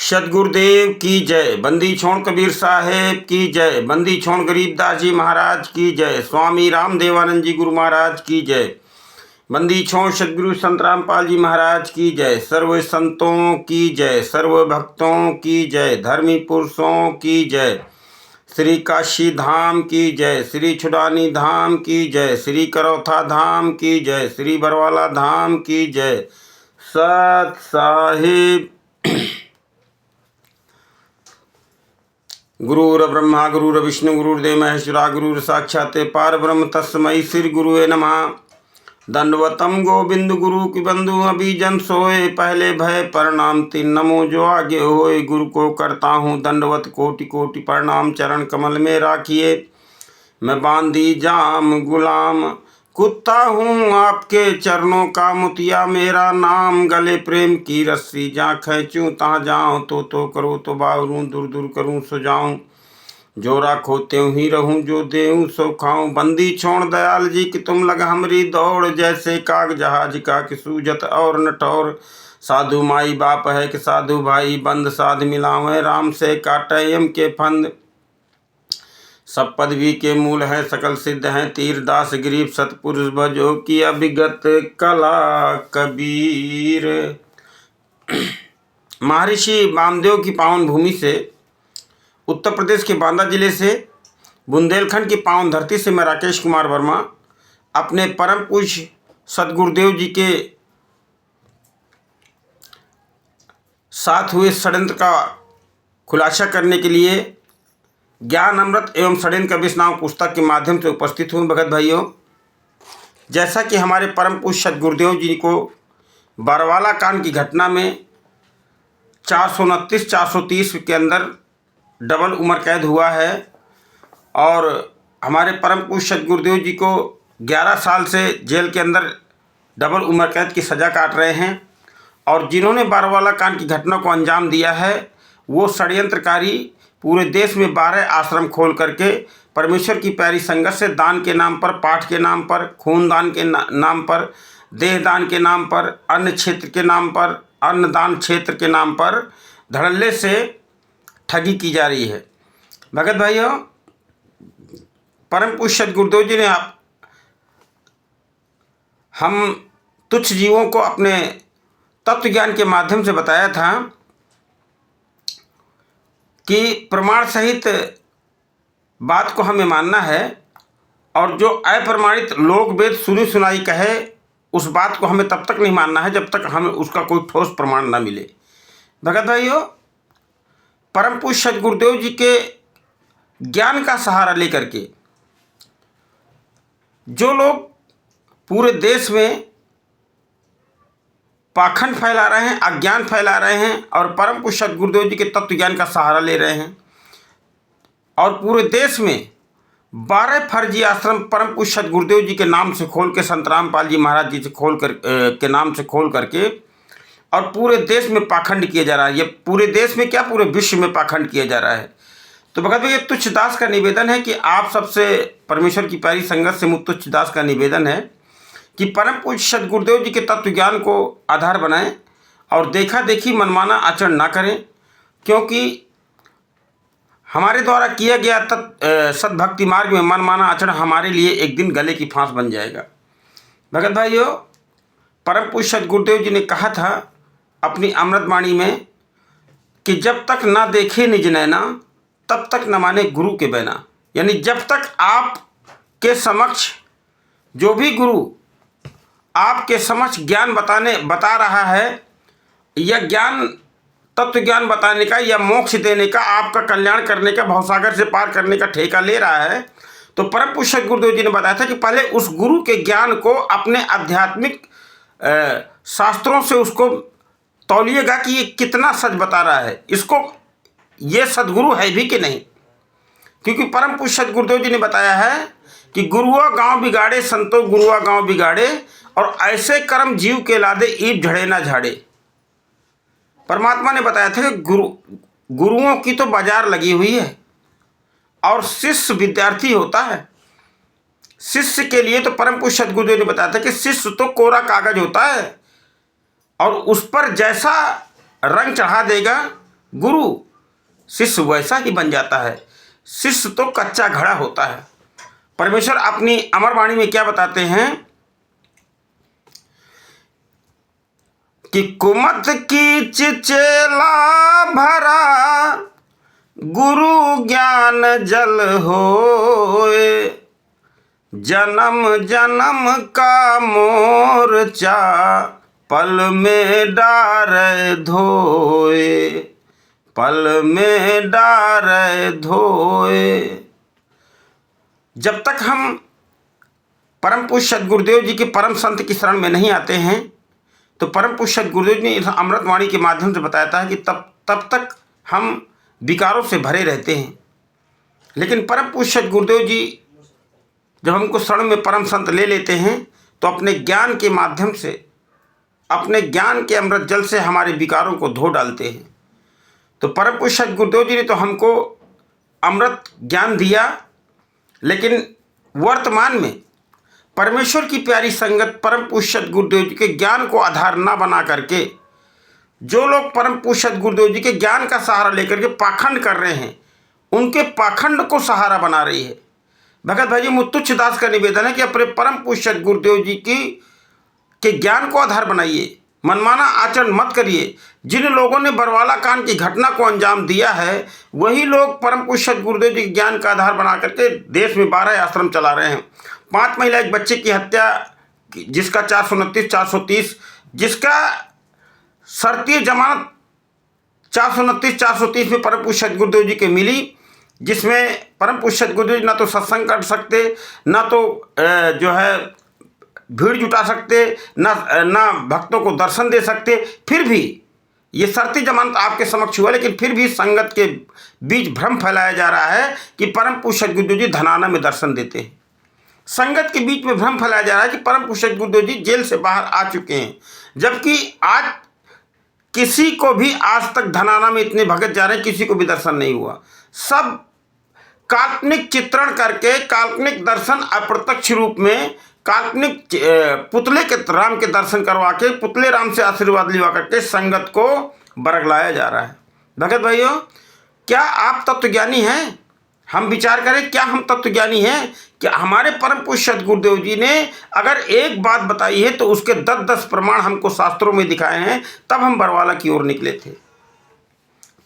सदगुरुदेव की जय। बंदी छोड़ कबीर साहेब की जय। बंदी छोड़ गरीबदास जी महाराज की जय। स्वामी रामदेवानंद जी गुरु महाराज की जय। बंदी छोड़ सदगुरु संत रामपाल जी महाराज की जय। सर्व संतों की जय। सर्व भक्तों की जय। धर्मी पुरुषों की जय। श्री काशी धाम की जय। श्री छुड़ानी धाम की जय। श्री करौथा धाम की जय। श्री बरवाला धाम की जय। सत साहिब। गुरुर्ब्रह्मा गुरुर्विष्णु गुरुर्देव महेश्वरा गुरुर् साक्षात् पारब्रह्म तस्मै श्री गुरुवे नमः। दंडवतम गोविंद गुरु की बंधु अभिजन सोए। पहले भय प्रणाम तीन नमो जो आगे होए। गुरु को करता हूँ दंडवत कोटि कोटि प्रणाम। चरण कमल में राखिए मैं बांधी जाम गुलाम। कुत्ता हूँ आपके चरणों का मुतिया मेरा नाम। गले प्रेम की रस्सी जहाँ खींचूं तहाँ जाऊँ। तो करो तो बावरूँ दूर दूर करूँ सो जाऊँ। जो राखो त्यों ही रहूं जो देऊं सो खाऊं। बंदी छोड़ दयाल जी कि तुम लग हमरी दौड़। जैसे काग जहाज का कि सूझत और न ठौर। साधु माई बाप है कि साधु भाई बंद। साध मिलावे राम से काटे यम के फंद। सब पदवी के मूल है सकल सिद्ध हैं। तीरदास गरीब सतपुरुष भजो की अभिगत कला कबीर। महर्षि वामदेव की पावन भूमि से, उत्तर प्रदेश के बांदा जिले से, बुंदेलखंड की पावन धरती से मैं राकेश कुमार वर्मा अपने परम पूज्य सदगुरुदेव जी के साथ हुए षड्यंत्र का खुलासा करने के लिए ज्ञान अमृत एवं षड्यंत्र का विश्व नामक पुस्तक के माध्यम से उपस्थित हूँ। भगत भाइयों, जैसा कि हमारे परम पूज्य सदगुरुदेव जी को बरवाला कांड की घटना में 429-430 के अंदर डबल उम्र कैद हुआ है और हमारे परम पूज्य सदगुरुदेव जी को 11 साल से जेल के अंदर डबल उम्र कैद की सज़ा काट रहे हैं। और जिन्होंने बरवाला कांड की घटना को अंजाम दिया है वो षड्यंत्रकारी पूरे देश में 12 आश्रम खोल करके परमेश्वर की प्यारी संगत से दान के नाम पर, पाठ के नाम पर, खूनदान के नाम पर, देहदान के नाम पर, अन्न क्षेत्र के नाम पर, अन्नदान क्षेत्र के नाम पर धड़ल्ले से ठगी की जा रही है। भगत भाइयों, परम पूज्य सदगुरुदेव जी ने हम तुच्छ जीवों को अपने तत्व ज्ञान के माध्यम से बताया था कि प्रमाण सहित बात को हमें मानना है और जो अप्रमाणित लोक वेद सुनी सुनाई कहे उस बात को हमें तब तक नहीं मानना है जब तक हमें उसका कोई ठोस प्रमाण न मिले। भगत भाइयों, परम पूज्य सदगुरुदेव जी के ज्ञान का सहारा लेकर के जो लोग पूरे देश में पाखंड फैला रहे हैं, अज्ञान फैला रहे हैं और परम पूज्य सदगुरुदेव जी के तत्व ज्ञान का सहारा ले रहे हैं और पूरे देश में 12 फर्जी आश्रम परम पूज्य सदगुरुदेव जी के नाम से खोल के, संत रामपाल जी महाराज जी से खोल कर के नाम से खोल करके और पूरे देश में पाखंड किया जा रहा है। ये पूरे देश में क्या, पूरे विश्व में पाखंड किया जा रहा है। तो भगत भाई, ये तुच्छ दास का निवेदन है कि आप सबसे, परमेश्वर की प्यारी संगत से तुच्छ दास का निवेदन है कि परम पूज्य सदगुरुदेव जी के तत्व ज्ञान को आधार बनाएं और देखा देखी मनमाना आचरण ना करें, क्योंकि हमारे द्वारा किया गया सद्भक्ति मार्ग में मनमाना आचरण हमारे लिए एक दिन गले की फांस बन जाएगा। भगत भाइयों, परम पूज्य सदगुरुदेव जी ने कहा था अपनी अमृतवाणी में कि जब तक ना देखे निज नैना तब तक न माने गुरु के बैना। यानी जब तक आपके समक्ष जो भी गुरु आपके समक्ष ज्ञान बता रहा है या ज्ञान, तत्व ज्ञान बताने का या मोक्ष देने का, आपका कल्याण करने का, भवसागर से पार करने का ठेका ले रहा है, तो परम पूज्य सदगुरुदेव जी ने बताया था कि पहले उस गुरु के ज्ञान को अपने आध्यात्मिक शास्त्रों से उसको तौलिएगा कि ये कितना सच बता रहा है, इसको ये सदगुरु है भी कि नहीं। क्योंकि परम पूज्य सदगुरुदेव जी ने बताया है कि गुरुआ गांव बिगाड़े संतो गुरुआ गांव बिगाड़े और ऐसे कर्म जीव के लादे ईट झड़े ना झाड़े। परमात्मा ने बताया था कि गुरुओं की तो बाजार लगी हुई है और शिष्य विद्यार्थी होता है। शिष्य के लिए तो परम पूज्य सदगुरुदेव ने बताया था कि शिष्य तो कोरा कागज होता है और उस पर जैसा रंग चढ़ा देगा गुरु शिष्य वैसा ही बन जाता है। शिष्य तो कच्चा घड़ा होता है। परमेश्वर अपनी अमरवाणी में क्या बताते हैं कि कुमत कीच चेला भरा, गुरु ज्ञान जल होए, जन्म जन्म का मोर्चा पल में डार धोए, पल में डार धोए। जब तक हम परम पूज्य सद्गुरुदेव जी के परम संत की शरण में नहीं आते हैं, तो परम पूज्य सद्गुरुदेव ने इस अमृतवाणी के माध्यम से बताया था कि तब तक हम विकारों से भरे रहते हैं। लेकिन परम पूज्य सद्गुरुदेव जी जब हमको शरण में परम संत ले लेते हैं, तो अपने ज्ञान के माध्यम से, अपने ज्ञान के अमृत जल से हमारे विकारों को धो डालते हैं। तो परम पूज्य सद्गुरुदेव जी ने तो हमको अमृत ज्ञान दिया, लेकिन वर्तमान में परमेश्वर की प्यारी संगत परम पूज्य सद्गुरुदेव जी के ज्ञान को आधार न बना करके जो लोग परम पूज्य सद्गुरुदेव जी के ज्ञान का सहारा लेकर के पाखंड कर रहे हैं, उनके पाखंड को सहारा बना रही है। भगत भाई जी मुत्तुच्छ दास का निवेदन है कि अपने परम पूज्य सद्गुरुदेव जी के ज्ञान को आधार बनाइए, मनमाना आचरण मत करिए। जिन लोगों ने बरवाला कांड की घटना को अंजाम दिया है, वही लोग परम पूज्य सद्गुरुदेव जी के ज्ञान का आधार बना करके देश में 12 आश्रम चला रहे हैं। 5 महिला एक बच्चे की हत्या, जिसका 429, 430, जिसका शर्तीय जमानत 429, 430 में परम पूज्य सद्गुरुदेव जी के मिली, जिसमें परम पूज्य सद्गुरुदेव जी ना तो सत्संग कर सकते, ना तो जो है भीड़ जुटा सकते, ना भक्तों को दर्शन दे सकते। फिर भी ये शर्ती जमानत आपके समक्ष हुआ, लेकिन फिर भी संगत के बीच भ्रम फैलाया जा रहा है कि परम पूज्य सद्गुरुदेव जी धनाना में दर्शन देते हैं। संगत के बीच में भ्रम फैलाया जा रहा है कि परम पूज्य सद्गुरुदेव जी जेल से बाहर आ चुके हैं, जबकि आज किसी को भी आज तक धनाना में इतने भगत जा रहे हैं, किसी को भी दर्शन नहीं हुआ। सब काल्पनिक चित्रण करके, काल्पनिक दर्शन अप्रत्यक्ष रूप में, काल्पनिक पुतले के राम के दर्शन करवा के, पुतले राम से आशीर्वाद लिवा करके संगत को बरगलाया जा रहा है। भगत भाइयों, क्या आप तत्वज्ञानी हैं? हम विचार करें, क्या हम तत्वज्ञानी हैं? क्या हमारे परम पूज्य सद्गुरुदेव जी ने अगर एक बात बताई है तो उसके 10-10 प्रमाण हमको शास्त्रों में दिखाए हैं। तब हम बरवाला की ओर निकले थे,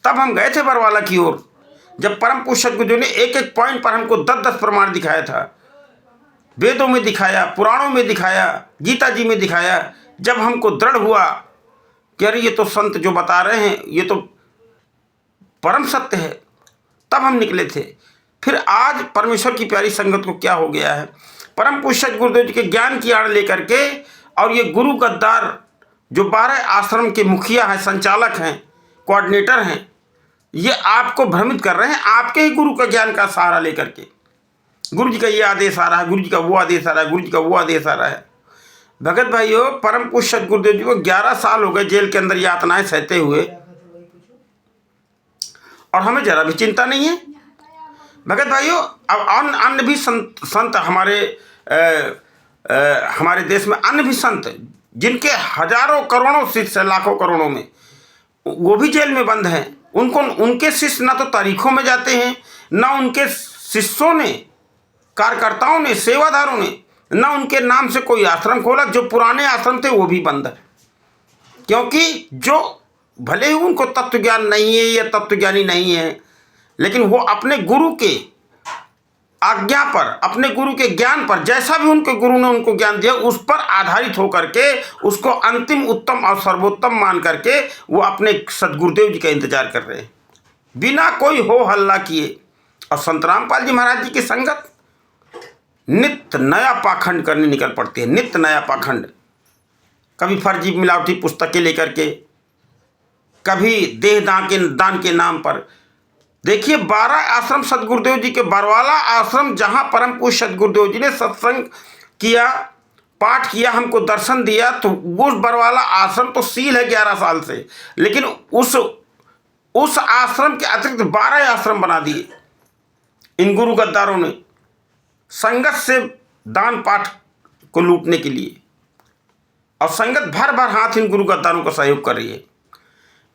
तब हम गए थे बरवाला की ओर, जब परम पूज्य सद्गुरुदेव ने एक पॉइंट पर हमको 10-10 प्रमाण दिखाया था। वेदों में दिखाया, पुराणों में दिखाया, गीता जी में दिखाया। जब हमको दृढ़ हुआ कि अरे ये तो संत जो बता रहे हैं ये तो परम सत्य है, तब हम निकले थे। फिर आज परमेश्वर की प्यारी संगत को क्या हो गया है, परम पूज्य सद्गुरुदेव जी के ज्ञान की आड़ लेकर के, और ये गुरु गद्दार जो 12 आश्रम के मुखिया हैं, संचालक हैं, कोऑर्डिनेटर हैं, ये आपको भ्रमित कर रहे हैं आपके ही गुरु का ज्ञान का सहारा लेकर के। गुरु जी का ये आदेश आ रहा है, गुरु जी का वो आदेश आ रहा है, गुरु जी का वो आदेश आ रहा है। भगत भाइयों, परम पूज्य सद्गुरुदेव जी को 11 साल हो गए जेल के अंदर यातनाएं सहते हुए, और हमें जरा भी चिंता नहीं है। भगत भाइयों, अब अन्य भी संत हमारे देश में, अन्य भी संत जिनके हजारों करोड़ों शिष्य, लाखों करोड़ों में, वो भी जेल में बंद हैं। उनके शिष्य ना तो तारीखों में जाते हैं, ना उनके शिष्यों ने, कार्यकर्ताओं ने, सेवादारों ने, ना उनके नाम से कोई आश्रम खोला। जो पुराने आश्रम थे वो भी बंद है, क्योंकि जो भले ही उनको तत्व ज्ञान नहीं है या तत्वज्ञानी नहीं है, लेकिन वो अपने गुरु के आज्ञा पर, अपने गुरु के ज्ञान पर, जैसा भी उनके गुरु ने उनको ज्ञान दिया उस पर आधारित होकर के उसको अंतिम, उत्तम और सर्वोत्तम मान करके वो अपने सद्गुरुदेव जी का इंतजार कर रहे हैं, बिना कोई हो हल्ला किए। और संत रामपाल जी महाराज जी की संगत नित्य नया पाखंड करने निकल पड़ती है, नित्य नया पाखंड। कभी फर्जी मिलावटी पुस्तकें लेकर के, कभी देह दान के नाम पर। देखिए, 12 आश्रम सद्गुरुदेव जी के, बरवाला आश्रम जहाँ परम पूज्य सद्गुरुदेव जी ने सत्संग किया, पाठ किया, हमको दर्शन दिया, तो वो बरवाला आश्रम तो सील है 11 साल से, लेकिन उस आश्रम के अतिरिक्त 12 आश्रम बना दिए इन गुरु गद्दारों ने, संगत से दान पाठ को लूटने के लिए। और संगत भर भर हाथ इन गुरु गद्दारों का सहयोग कर रही है।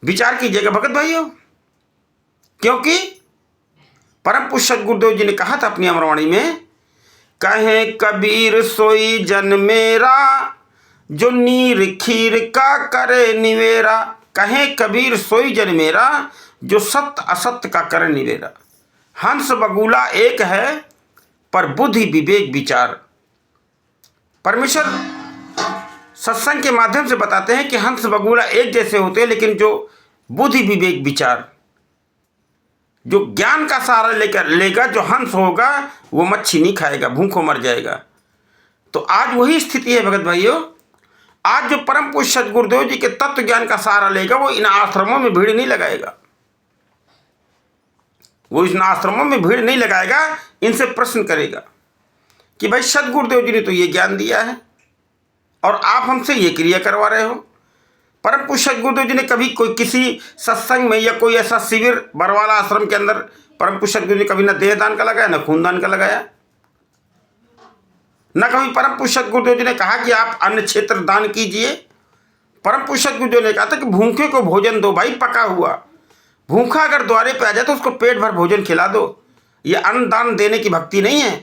विचार कीजिएगा भगत भाइयों, क्योंकि परम पूज्य सद्गुरुदेव जी ने कहा था अपनी अमरवाणी में, कहे कबीर सोई जन मेरा, जो नीर खीर का करे निवेरा। कहे कबीर सोई जन मेरा, जो सत्य असत्य का करे निवेरा। हंस बगुला एक है, पर बुद्धि विवेक विचार। परमेश्वर सत्संग के माध्यम से बताते हैं कि हंस बगुला एक जैसे होते हैं, लेकिन जो बुद्धि विवेक विचार, जो ज्ञान का सहारा लेगा, जो हंस होगा वो मच्छी नहीं खाएगा, भूखों मर जाएगा। तो आज वही स्थिति है भगत भाइयों। आज जो परम पूज्य सद्गुरुदेव जी के तत्व ज्ञान का सहारा लेगा, वो इन आश्रमों में भीड़ नहीं लगाएगा, वो इन आश्रमों में भीड़ नहीं लगाएगा। इनसे प्रश्न करेगा कि भाई सद्गुरुदेव जी ने तो ये ज्ञान दिया है और आप हमसे ये क्रिया करवा रहे हो। परम पूज्य सद्गुरुदेव जी ने कभी कोई किसी सत्संग में या कोई ऐसा शिविर बरवाला आश्रम के अंदर परम पूज्य सद्गुरु जी ने कभी ना देहदान का लगाया, ना खूनदान का लगाया, न कभी परम पूज्य सद्गुरुदेव जी ने कहा कि आप अन्य क्षेत्र दान कीजिए। परम पूज्य सद्गुरुदेव ने कहा था कि भूखे को भोजन दो भाई, पका हुआ। भूखा अगर द्वारे पे आ जाए तो उसको पेट भर भोजन खिला दो। ये अन्न दान देने की भक्ति नहीं है।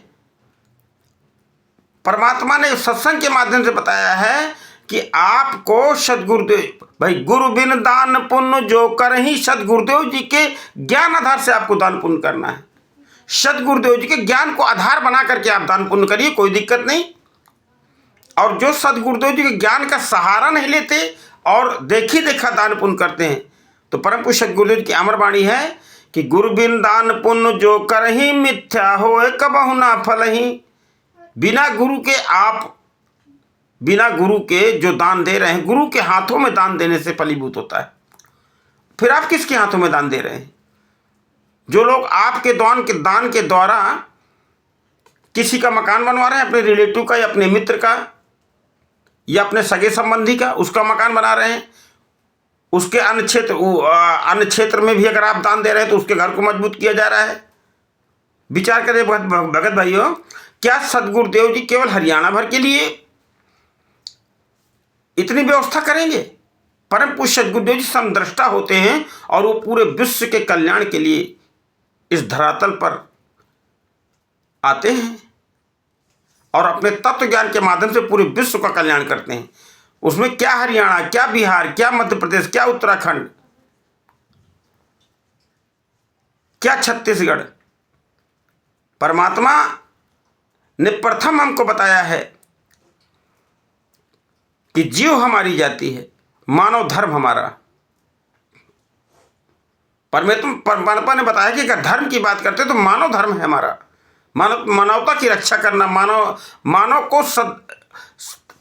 परमात्मा ने सत्संग के माध्यम से बताया है कि आपको सद्गुरुदेव, भाई गुरु बिन दान पुण्य जो कर ही, सद्गुरुदेव जी के ज्ञान आधार से आपको दान पुण्य करना है। सद्गुरुदेव जी के ज्ञान को आधार बना करके आप दान पुण्य करिए, कोई दिक्कत नहीं। और जो सद्गुरुदेव जी के ज्ञान का सहारा नहीं लेते और देखी देखा दान पुण्य करते हैं, तो परम पूज्य सद्गुरुदेव जी की अमरवाणी है कि गुरु बिन दान पुण्य जो कर ही, मिथ्या होए कबहु ना फलहि। बिना गुरु के जो दान दे रहे हैं, गुरु के हाथों में दान देने से फलीभूत होता है। फिर आप किसके हाथों में दान दे रहे हैं? जो लोग आपके दान के द्वारा किसी का मकान बनवा रहे हैं, अपने रिलेटिव का या अपने मित्र का या अपने सगे संबंधी का, उसका मकान बना रहे हैं, उसके अन्य क्षेत्र में भी अगर आप दान दे रहे हैं तो उसके घर को मजबूत किया जा रहा है। विचार करें भगत भाइयों, क्या सद्गुरुदेव जी केवल हरियाणा भर के लिए इतनी व्यवस्था करेंगे? परम पूज्य सद्गुरुदेव जी समदृष्टा होते हैं और वो पूरे विश्व के कल्याण के लिए इस धरातल पर आते हैं और अपने तत्व ज्ञान के माध्यम से पूरे विश्व का कल्याण करते हैं। उसमें क्या हरियाणा, क्या बिहार, क्या मध्य प्रदेश, क्या उत्तराखंड, क्या छत्तीसगढ़। परमात्मा ने प्रथम हमको बताया है कि जीव हमारी जाति है, मानव धर्म हमारा। परमात्मा ने बताया कि अगर धर्म की बात करते तो मानव धर्म है हमारा। मानवता की रक्षा करना, मानव को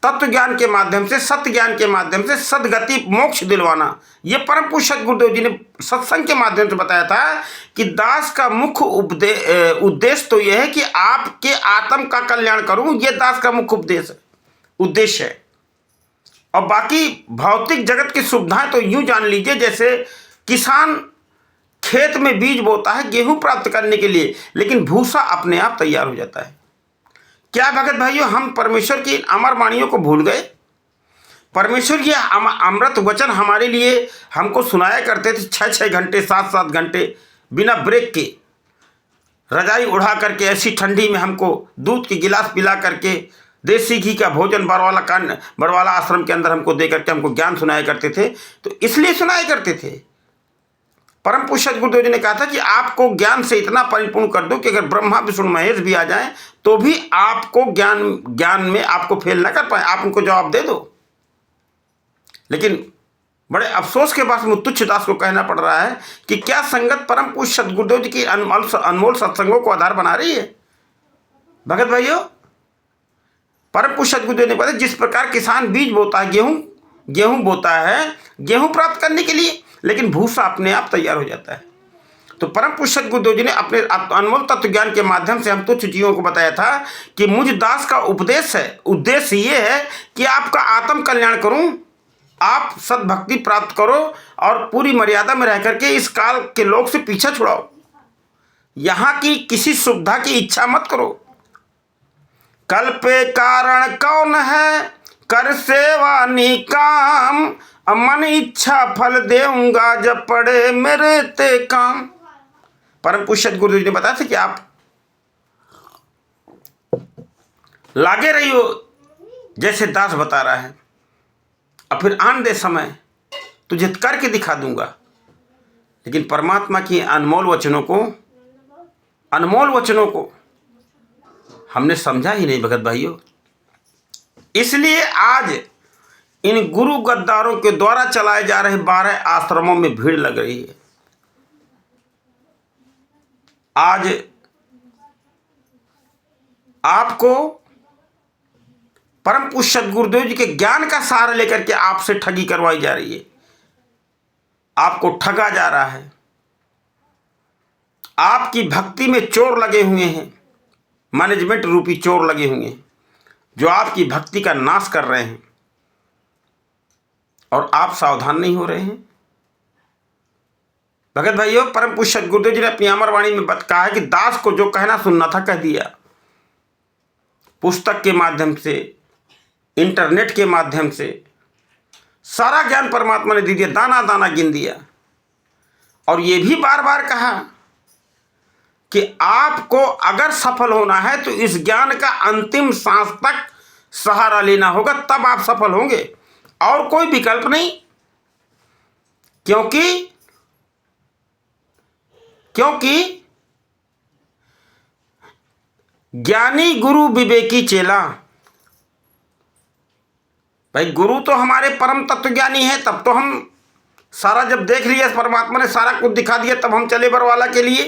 तत्व ज्ञान के माध्यम से, सत्य ज्ञान के माध्यम से सदगति मोक्ष दिलवाना। ये परम पूज्य सद्गुरुदेव जी ने सत्संग के माध्यम से बताया था कि दास का मुख्य उद्देश्य तो यह है कि आपके आत्म का कल्याण करूं। ये दास का मुख्य उद्देश्य है। और बाकी भौतिक जगत की सुविधाएं तो यूं जान लीजिए जैसे किसान खेत में बीज बोता है गेहूं प्राप्त करने के लिए, लेकिन भूसा अपने आप तैयार हो जाता है। क्या भगत भाइयों, हम परमेश्वर की अमर वाणियों को भूल गए? परमेश्वर की अमृत वचन हमारे लिए हमको सुनाया करते थे 6-6 घंटे, 7-7 घंटे बिना ब्रेक के, रजाई उड़ा करके ऐसी ठंडी में हमको दूध की गिलास पिला करके, देसी घी का भोजन बरवाला आश्रम के अंदर हमको दे करके हमको ज्ञान सुनाया करते थे। तो इसलिए सुनाया करते थे। परम पूज्य सद्गुरुदेव जी ने कहा था कि आपको ज्ञान से इतना परिपूर्ण कर दो कि अगर ब्रह्मा विष्णु महेश भी आ जाएं तो भी आपको ज्ञान में आपको फेल ना कर पाए, आप उनको जवाब दे दो। लेकिन बड़े अफसोस के बाद तुच्छ दास को कहना पड़ रहा है कि क्या संगत परम पूज्य सद्गुरुदेव जी की अनमोल सत्संगों को आधार बना रही है? भगत भाइयों, परम पूज्य सद्गुरुदेव ने बताया जिस प्रकार किसान बीज बोता है, गेहूं बोता है गेहूं प्राप्त करने के लिए, लेकिन भूसा अपने आप तैयार हो जाता है। तो परम पूज्य सद्गुरुदेव जी ने अपने अनमोल तत्व ज्ञान के माध्यम से हम तुच्छ जीवों को बताया था कि मुझ दास का उद्देश्य ये है कि आपका आत्म कल्याण करूं, आप सद्भक्ति प्राप्त करो और पूरी मर्यादा में रह करके इस काल के लोग से पीछा छुड़ाओ। यहां की किसी सुविधा की इच्छा मत करो। कल पे कारण कौन है, कर सेवा निकाम, मन इच्छा फल देऊंगा जब पड़े मेरे ते काम। परम पूज्य गुरुदेव जी ने बताया था कि आप लागे रही हो जैसे दास बता रहा है, और फिर आन दे समय तुझे करके दिखा दूंगा। लेकिन परमात्मा की अनमोल वचनों को हमने समझा ही नहीं भगत भाइयों। इसलिए आज इन गुरु गद्दारों के द्वारा चलाए जा रहे 12 आश्रमों में भीड़ लग रही है। आज आपको परम पूज्य गुरुदेव जी के ज्ञान का सहारा लेकर के आपसे ठगी करवाई जा रही है, आपको ठगा जा रहा है। आपकी भक्ति में चोर लगे हुए हैं, मैनेजमेंट रूपी चोर लगे हुए हैं, जो आपकी भक्ति का नाश कर रहे हैं, और आप सावधान नहीं हो रहे हैं। भगत भाइयों, परम पूज्य गुरुदेव जी ने अपनी अमरवाणी में कहा है कि दास को जो कहना सुनना था कह दिया। पुस्तक के माध्यम से, इंटरनेट के माध्यम से सारा ज्ञान परमात्मा ने दे दिया, दाना दाना गिन दिया। और ये भी बार बार कहा कि आपको अगर सफल होना है तो इस ज्ञान का अंतिम सांस तक सहारा लेना होगा, तब आप सफल होंगे, और कोई विकल्प नहीं। क्योंकि ज्ञानी गुरु विवेकी चेला। भाई गुरु तो हमारे परम तत्व ज्ञानी है, तब तो हम सारा जब देख लिया, परमात्मा ने सारा कुछ दिखा दिया, तब हम चले बरवाला के लिए।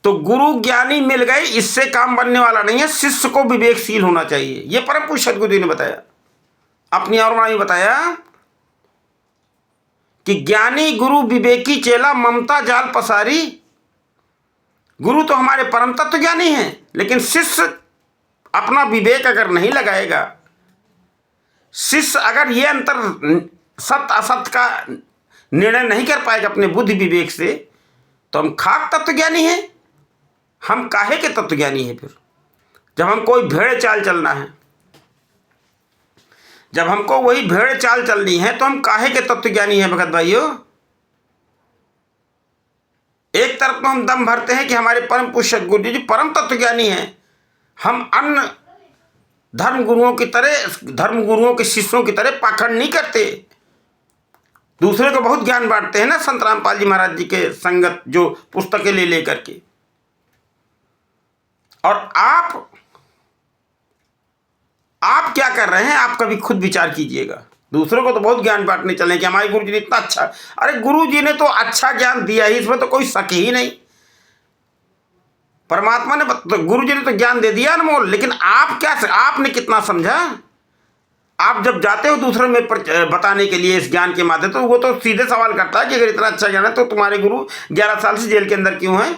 तो गुरु ज्ञानी मिल गए, इससे काम बनने वाला नहीं है। शिष्य को विवेकशील होना चाहिए। ये परम पूज्य सद्गुरु ने बताया, अपनी और में बताया कि ज्ञानी गुरु विवेकी चेला ममता जाल पसारी। गुरु तो हमारे परम तत्व ज्ञानी हैं, लेकिन शिष्य अपना विवेक अगर नहीं लगाएगा, शिष्य अगर ये अंतर सत्य असत्य का निर्णय नहीं कर पाएगा अपने बुद्धि विवेक से, तो हम खाक तत्व ज्ञानी हैं। हम काहे के तत्व ज्ञानी हैं? फिर जब हम कोई भेड़ चाल चलना है, जब हमको वही भेड़ चाल चलनी है, तो हम काहे के तत्व ज्ञानी हैं भगत भाइयों? एक तरफ तो हम दम भरते हैं कि हमारे परम पूज्य गुरु जी परम तत्व ज्ञानी हैं, हम अन्य धर्म गुरुओं के शिष्यों की तरह पाखंड नहीं करते, दूसरे को बहुत ज्ञान बांटते हैं ना, संत रामपाल जी महाराज जी के संगत जो पुस्तकें ले लेकर के। और आप क्या कर रहे हैं? आप कभी खुद विचार कीजिएगा। दूसरों को तो बहुत ज्ञान बांटने चले कि हमारे गुरु जी ने इतना अच्छा, अरे गुरु जी ने तो अच्छा ज्ञान दिया ही, इसमें तो कोई शक ही नहीं। परमात्मा ने तो गुरु जी ने तो ज्ञान दे दिया अनमोल, लेकिन आपने कितना समझा? आप जब जाते हो दूसरों में बताने के लिए इस ज्ञान के माध्यम, तो वो तो सीधे सवाल करता है कि अगर इतना अच्छा ज्ञान है तो तुम्हारे गुरु 11 साल से जेल के अंदर क्यों हैं?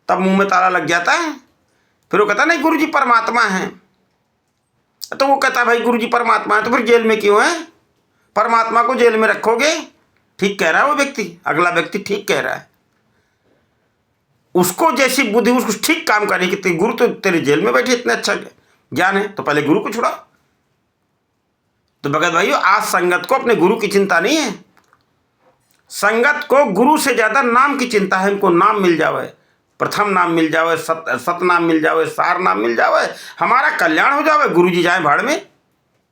तब मुंह में ताला लग जाता है। फिर वो कहता नहीं गुरु जी परमात्मा हैं, तो वो कहता भाई गुरु जी परमात्मा है तो फिर जेल में क्यों है? परमात्मा को जेल में रखोगे? ठीक कह रहा है वो व्यक्ति, अगला व्यक्ति ठीक कह रहा है। उसको जैसी बुद्धि, उसको ठीक काम करने की, गुरु तो तेरे जेल में बैठे, इतना अच्छा ज्ञान है, तो पहले गुरु को छुड़ा। तो भगत भाइयों, आज संगत को अपने गुरु की चिंता नहीं है, संगत को गुरु से ज्यादा नाम की चिंता है। हमको नाम मिल जावे, प्रथम नाम मिल जावे, सत नाम मिल जावे, सार नाम मिल जावे, हमारा कल्याण हो जावे। गुरु जी जाए भाड़ में,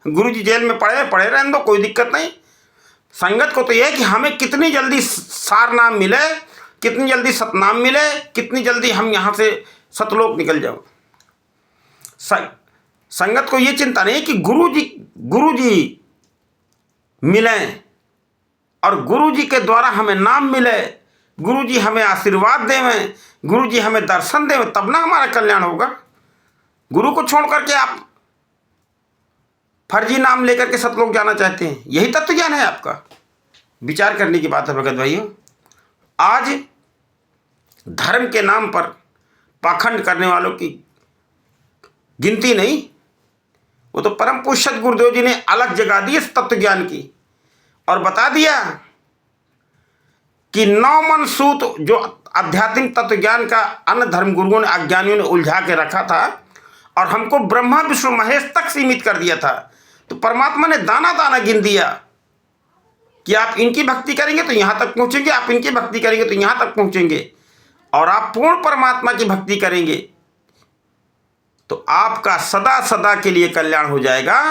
गुरु जी जेल में पड़े रहने दो, कोई दिक्कत नहीं। संगत को तो यह है कि हमें कितनी जल्दी सार नाम मिले, कितनी जल्दी सतनाम मिले, कितनी जल्दी हम यहाँ से सतलोक निकल जाओ। संगत को यह चिंता नहीं कि गुरु जी मिलें और गुरु जी के द्वारा हमें नाम मिले, गुरु जी हमें आशीर्वाद देवें, गुरु जी हमें दर्शन देवें, तब ना हमारा कल्याण होगा। गुरु को छोड़ करके आप फर्जी नाम लेकर के सतलोक जाना चाहते हैं, यही तत्व ज्ञान है आपका? विचार करने की बात है भगत भाइयों। आज धर्म के नाम पर पाखंड करने वालों की गिनती नहीं, वो तो परम पूज्य गुरुदेव जी ने अलग जगा दी इस तत्व ज्ञान की, और बता दिया कि 9 मन सूत जो आध्यात्मिक तत्व ज्ञान का अन्य धर्म गुरुओं ने, अज्ञानियों ने उलझा के रखा था और हमको ब्रह्मा विष्णु महेश तक सीमित कर दिया था, तो परमात्मा ने दाना दाना गिन दिया कि आप इनकी भक्ति करेंगे तो यहाँ तक पहुँचेंगे, आप इनकी भक्ति करेंगे तो यहाँ तक पहुँचेंगे, और आप पूर्ण परमात्मा की भक्ति करेंगे तो आपका सदा सदा के लिए कल्याण हो जाएगा।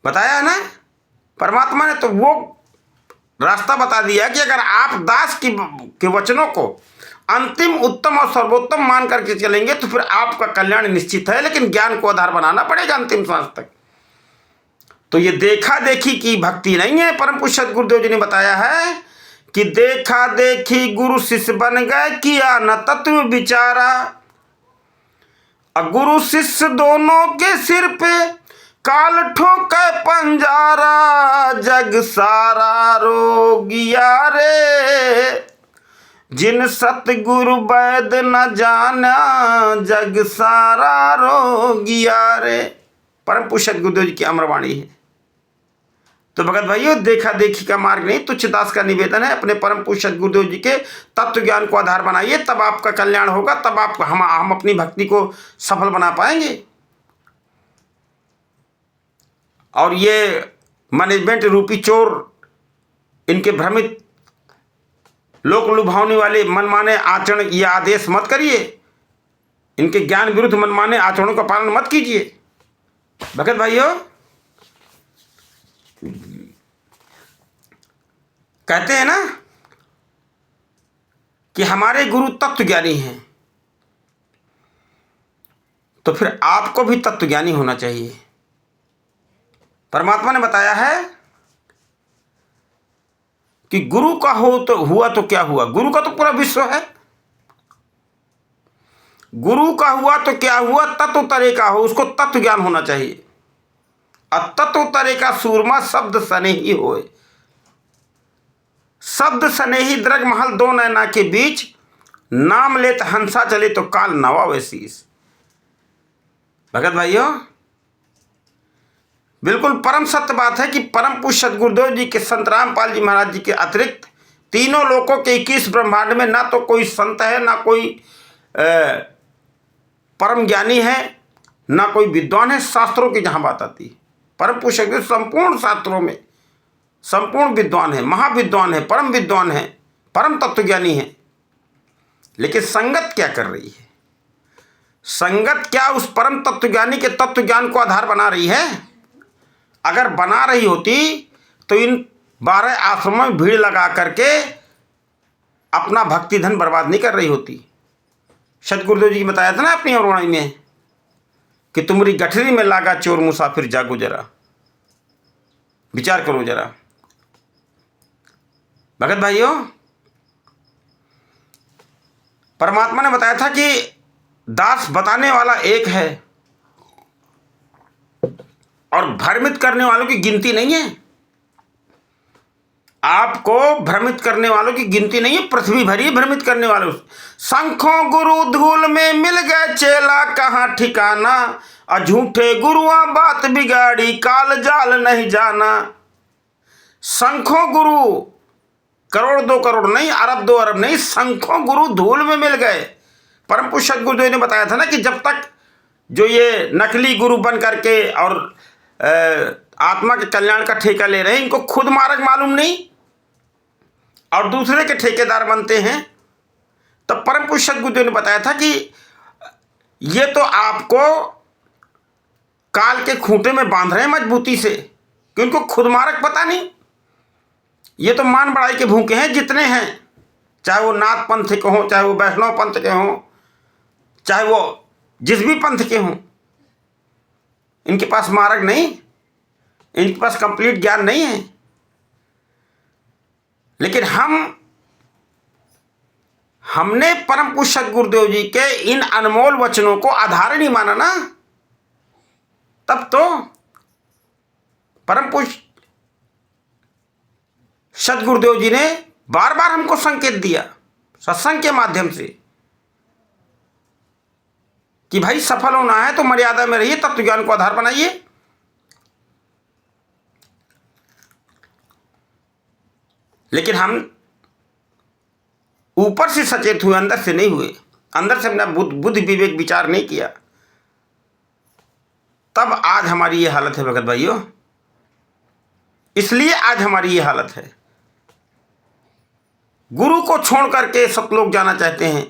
बताया ना, परमात्मा ने तो वो रास्ता बता दिया कि अगर आप दास के वचनों को अंतिम, उत्तम और सर्वोत्तम मान करके चलेंगे तो फिर आपका कल्याण निश्चित है, लेकिन ज्ञान को आधार बनाना पड़ेगा अंतिम सांस तक। तो ये देखा देखी की भक्ति नहीं है। परम पूज्य सद्गुरु गुरुदेव जी ने बताया है कि देखा देखी गुरु शिष्य बन गए, किया न तत्व विचारा। गुरु शिष्य दोनों के सिर पे काल ठोके पंजारा, जग सारा रोगिया रे, जिन सतगुरु वैद न जाना, जग सारा रोगिया रे। परम पूज्य सद्गुरु गुरुदेव जी की अमरवाणी है। तो भगत भाइयों, देखा देखी का मार्ग नहीं, तुच्छदास का निवेदन है, अपने परम पूज्य सद्गुरु गुरुदेव जी के तत्व ज्ञान को आधार बनाइए, तब आपका कल्याण होगा, तब आप हम अपनी भक्ति को सफल बना पाएंगे। और ये मैनेजमेंट रूपी चोर, इनके भ्रमित लोक लुभावने वाले मनमाने आचरण, ये आदेश मत करिए, इनके ज्ञान विरुद्ध मनमाने आचरणों का पालन मत कीजिए। भगत भाइयों, कहते हैं ना कि हमारे गुरु तत्व ज्ञानी हैं, तो फिर आपको भी तत्व ज्ञानी होना चाहिए। परमात्मा ने बताया है कि गुरु का हो तो हुआ तो क्या हुआ, गुरु का तो पूरा विश्व है। गुरु का हुआ तो क्या हुआ, तत्व तरे का हो, उसको तत्व ज्ञान होना चाहिए। तत्व तरे का सूरमा शब्द सने ही होए, शब्द सने ही द्रग महल दो नैना के बीच, नाम लेत हंसा चले तो काल नवा वैसीस। भगत भाइयों, बिल्कुल परम सत्य बात है कि परम पूज्य सद्गुरुदेव जी के संत रामपाल जी महाराज जी के अतिरिक्त तीनों लोकों के 21 ब्रह्मांड में ना तो कोई संत है, ना कोई परम ज्ञानी है, ना कोई विद्वान है। शास्त्रों की जहाँ बात आती है, परम पूज्य सद्गुरु संपूर्ण शास्त्रों में संपूर्ण विद्वान है, महाविद्वान है, परम विद्वान है, परम तत्वज्ञानी है। लेकिन संगत क्या कर रही है? संगत क्या उस परम तत्वज्ञानी के तत्व ज्ञान को आधार बना रही है? अगर बना रही होती तो इन 12 आश्रमों में भीड़ लगा करके अपना भक्ति धन बर्बाद नहीं कर रही होती। सतगुरुदेव जी ने बताया था ना अपनी अमरवाणी में कि तुम्हारी गठरी में लागा चोर मुसाफिर, जागो जरा, विचार करो जरा। भगत भाइयों, परमात्मा ने बताया था कि दास बताने वाला एक है और भ्रमित करने वालों की गिनती नहीं है। आपको भ्रमित करने वालों की गिनती नहीं है, पृथ्वी भरी भ्रमित करने वालों। शंखों गुरु धूल में मिल गए चेला, कहाँ ठिकाना, और झूठे गुरुआ बात बिगाड़ी, काल जाल नहीं जाना। शंखों गुरु, करोड़ 2 करोड़ नहीं, अरब 2 अरब नहीं, शंखों गुरु धूल में मिल गए। परम पूज्य सद्गुरुदेव ने बताया था ना कि जब तक जो ये नकली गुरु बन करके और आत्मा के कल्याण का ठेका ले रहे हैं, इनको खुद मार्ग मालूम नहीं और दूसरे के ठेकेदार बनते हैं, तब परम पूज्य सद्गुरुदेव ने बताया था कि ये तो आपको काल के खूंटे में बांध रहे हैं मजबूती से, कि उनको खुद मार्ग पता नहीं। ये तो मान बढ़ाई के भूखे हैं जितने हैं, चाहे वो नाथ पंथ के हों, चाहे वो वैष्णव पंथ के हों, चाहे वो जिस भी पंथ के हों, इनके पास मार्ग नहीं, इनके पास कंप्लीट ज्ञान नहीं है। लेकिन हमने परम पूज्य सद्गुरुदेव जी के इन अनमोल वचनों को आधार नहीं माना ना, तब तो परम पूज्य सद्गुरुदेव जी ने बार बार हमको संकेत दिया सत्संग के माध्यम से कि भाई सफल होना है तो मर्यादा में रहिए, तत्व ज्ञान को आधार बनाइए। लेकिन हम ऊपर से सचेत हुए, अंदर से नहीं हुए। अंदर से हमने बुद्धि विवेक विचार नहीं किया, तब आज हमारी ये हालत है भगत भाइयों। इसलिए आज हमारी ये हालत है। गुरु को छोड़ करके सतलोक जाना चाहते हैं,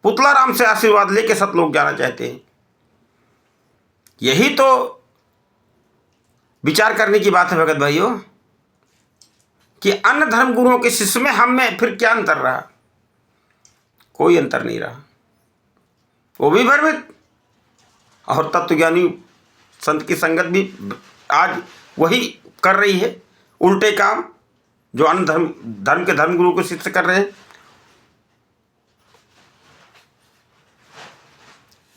पुतला राम से आशीर्वाद लेके सतलोक जाना चाहते हैं। यही तो विचार करने की बात है भगत भाइयों, कि अन्य धर्म गुरुओं के शिष्य में हम में फिर क्या अंतर रहा? कोई अंतर नहीं रहा। वो भी भ्रमित, और तत्वज्ञानी संत की संगत भी आज वही कर रही है, उल्टे काम जो अन्य धर्म के धर्म गुरु को शिष्य कर रहे हैं।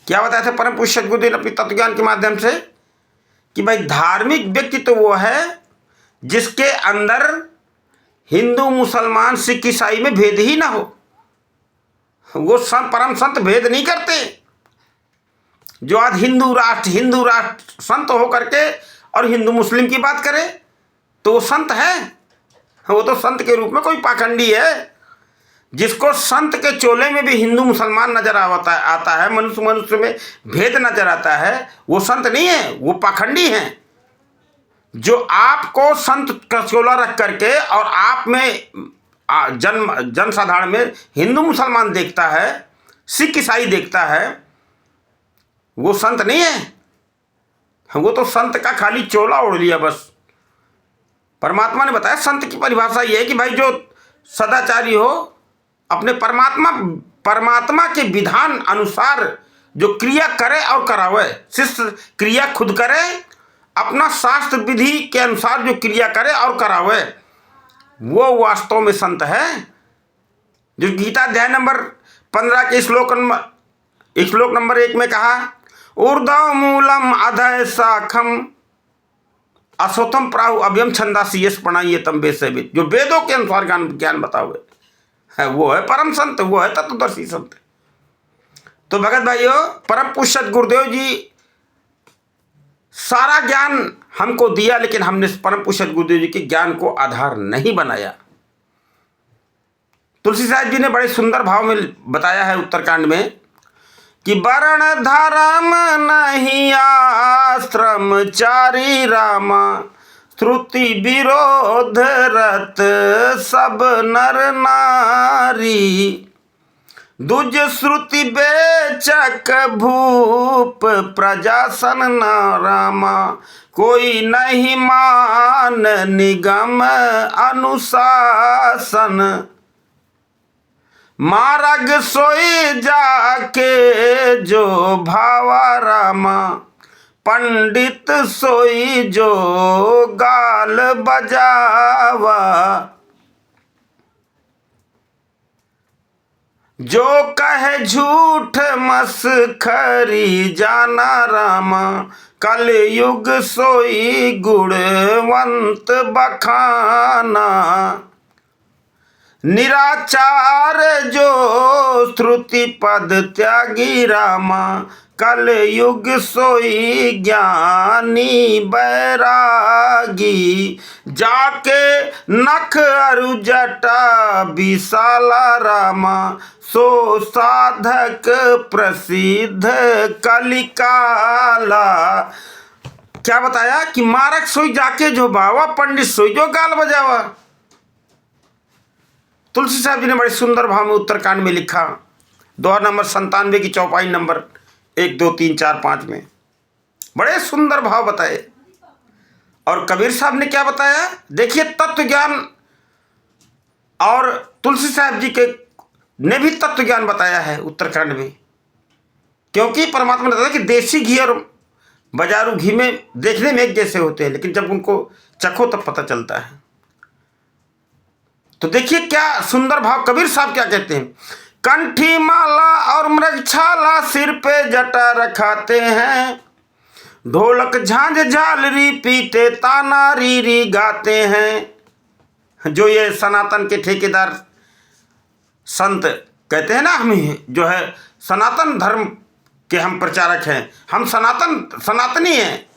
क्या बताया था परम पूज्य सद्गुरुदेव अपनी तत्वज्ञान के माध्यम से, कि भाई धार्मिक व्यक्ति तो वो है जिसके अंदर हिंदू मुसलमान सिख ईसाई में भेद ही ना हो। वो परम संत भेद नहीं करते। जो आज हिंदू राष्ट्र संत हो करके और हिंदू मुस्लिम की बात करे तो वो संत है? वो तो संत के रूप में कोई पाखंडी है। जिसको संत के चोले में भी हिंदू मुसलमान नजर आता है, मनुष्य में भेद नजर आता है, वो संत नहीं है, वो पाखंडी है। जो आपको संत का चोला रख करके और आप में जन साधारण में हिंदू मुसलमान देखता है, सिख ईसाई देखता है, वो संत नहीं है। वो तो संत का खाली चोला ओढ़ लिया बस। परमात्मा ने बताया संत की परिभाषा ये है कि भाई जो सदाचारी हो, अपने परमात्मा के विधान अनुसार जो क्रिया करे और करावे। शिष्य क्रिया खुद करे, अपना शास्त्र विधि के अनुसार जो क्रिया करे और करावे, वो वास्तव में संत है। जो गीता अध्याय नंबर 15 के श्लोक नंबर 1 में कहा, ऊर्ध्व मूलम अधः शाखम अश्वत्थम प्राहु अभ्यम छंदासी यस प्रणयतम वेदसेवित। जो वेदों के अनुसार ज्ञान बताओगे है, वो है परम संत, वो है तत्वदर्शी संत। तो भगत भाइयों, परम पूज्य गुरुदेव जी सारा ज्ञान हमको दिया, लेकिन हमने परम पूज्य गुरुदेव जी के ज्ञान को आधार नहीं बनाया। तुलसी साहब जी ने बड़े सुंदर भाव में बताया है उत्तरकांड में कि वर्ण धर्म नहीं आश्रम चारी रामा, श्रुति विरोध रत सब नर नारी, दुज श्रुति बेचक भूप प्रजासन न रामा, कोई नहीं मान निगम अनुशासन, मार्ग सोई जाके जो भावा रामा, पंडित सोई जो गाल बजावा, जो कहे झूठ मस्खरी जाना रामा, कल युग सोई गुणवंत बखाना, निराचार जो श्रुति पद त्यागी रामा, कल युग सोई ज्ञानी बैरागी, जाके नख अरु जटा विशाला रामा, सो साधक प्रसिद्ध कलिकाला। क्या बताया कि मारक सोई जाके जो भावा, पंडित सोई जो गाल बजावा। तुलसी साहब जी ने बड़े सुंदर भाव में उत्तरकांड में लिखा, दोहा नंबर 97 की चौपाई नंबर 1, 2, 3, 4, 5 में बड़े सुंदर भाव बताए। और कबीर साहब ने क्या बताया, देखिए तत्व ज्ञान, और तुलसी साहब जी के ने भी तत्व ज्ञान बताया है उत्तरकांड में। क्योंकि परमात्मा ने बताया कि देसी घी और बाजारू घी में देखने में एक जैसे होते हैं, लेकिन जब उनको चखो तब पता चलता है। तो देखिए क्या सुंदर भाव, कबीर साहब क्या कहते हैं, कंठी माला और मृगछाला सिर पे जटा रखाते हैं, ढोलक झांझ झालरी पीटे ताना रीरी गाते हैं। जो ये सनातन के ठेकेदार संत कहते हैं ना, हम जो है सनातन धर्म के हम प्रचारक हैं, हम सनातनी हैं।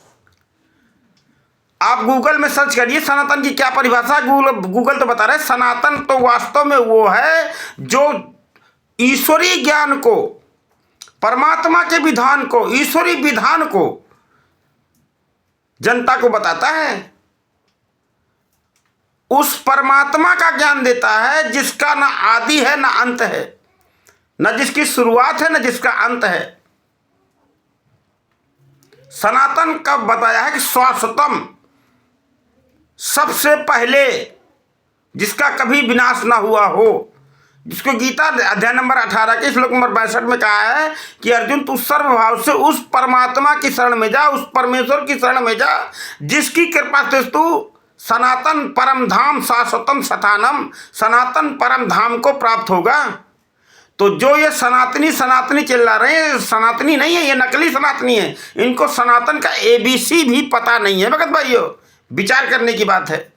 आप गूगल में सर्च करिए सनातन की क्या परिभाषा, गूगल तो बता रहे हैं सनातन तो वास्तव में वो है जो ईश्वरीय ज्ञान को, परमात्मा के विधान को, ईश्वरीय विधान को जनता को बताता है। उस परमात्मा का ज्ञान देता है जिसका न आदि है न अंत है, न जिसकी शुरुआत है न जिसका अंत है। सनातन का बताया है कि शाश्वतम, सबसे पहले, जिसका कभी विनाश ना हुआ हो, जिसको गीता अध्याय नंबर 18 के श्लोक नंबर 62 में कहा है कि अर्जुन तू सर्वभाव से उस परमात्मा की शरण में जा, उस परमेश्वर की शरण में जा जिसकी कृपा से तू सनातन परम धाम शाश्वतम सतानम, सनातन परम धाम को प्राप्त होगा। तो जो ये सनातनी सनातनी चिल्ला रहे हैं, सनातनी नहीं है, ये नकली सनातनी है। इनको सनातन का ABC भी पता नहीं है भगत भाइयों, विचार करने की बात है।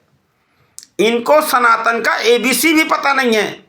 इनको सनातन का ABC भी पता नहीं है।